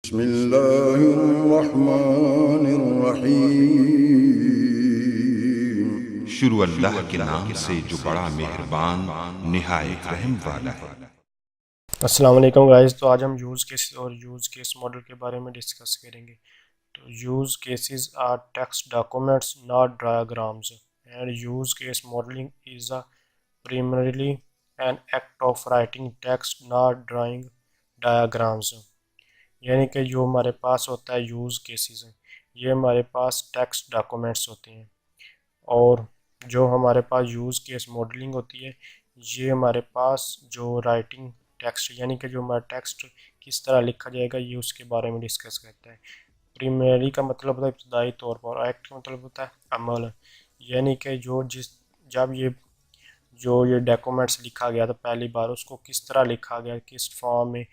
बिस्मिल्लाहिर्रहमानिर्रहीम। शुरू अल्लाह के नाम से जो बड़ा मेहरबान निहायत रहम वाला है। अस्सलाम वालेकुम गाइस। तो आज हम यूज़ केसेस और यूज़ केस मॉडल के बारे में डिस्कस करेंगे। तो use cases are text documents not diagrams and use case modelling is a primarily an act of writing text not drawing diagrams. यानी कि जो हमारे पास होता है यूज़ केसेस हैं, ये हमारे पास टेक्स्ट डॉक्यूमेंट्स होते हैं, और जो हमारे पास यूज़ केस मॉडलिंग होती है, ये हमारे पास जो राइटिंग टेक्स्ट यानी कि जो हमारा टेक्स्ट किस तरह लिखा जाएगा, ये उसके बारे में डिस्कस करता है। प्रीमियरी का मतलब होता है इब्तदाई तौर पर, और एक्ट का मतलब होता है अमल। यानी कि जब ये डॉक्यूमेंट्स लिखा गया था पहली बार, उसको किस तरह लिखा गया, किस फॉर्म में,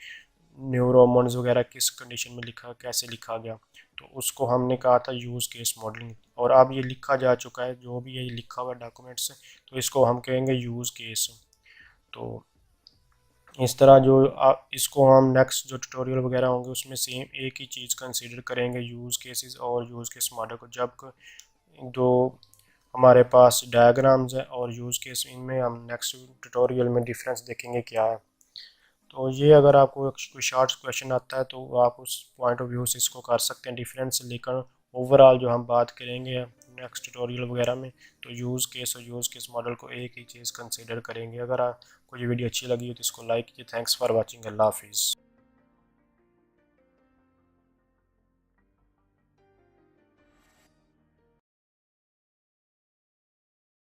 न्यू रोमन्स वगैरह किस कंडीशन में लिखा, कैसे लिखा गया, तो उसको हमने कहा था यूज़ केस मॉडलिंग। और अब ये लिखा जा चुका है, जो भी ये लिखा हुआ डॉक्यूमेंट्स है, तो इसको हम कहेंगे यूज़ केस। तो इस तरह इसको हम नेक्स्ट जो ट्यूटोरियल वगैरह होंगे उसमें सेम एक ही चीज़ कंसीडर करेंगे, यूज़ केसेस और यूज़ केस मॉडल को। जब जो हमारे पास डायग्राम्स है और यूज़ केस, इनमें हम नेक्स्ट ट्यूटोरियल में डिफरेंस देखेंगे क्या है। तो ये अगर आपको कोई शार्ट क्वेश्चन आता है तो आप उस पॉइंट ऑफ व्यू से इसको कर सकते हैं डिफरेंस, लेकिन ओवरऑल जो हम बात करेंगे नेक्स्ट ट्यूटोरियल वगैरह में, तो यूज़ केस और यूज़ केस मॉडल को एक ही चीज़ कंसीडर करेंगे। अगर आपको ये वीडियो अच्छी लगी हो तो इसको लाइक कीजिए। Thanks for watching. अल्लाह हाफिज़।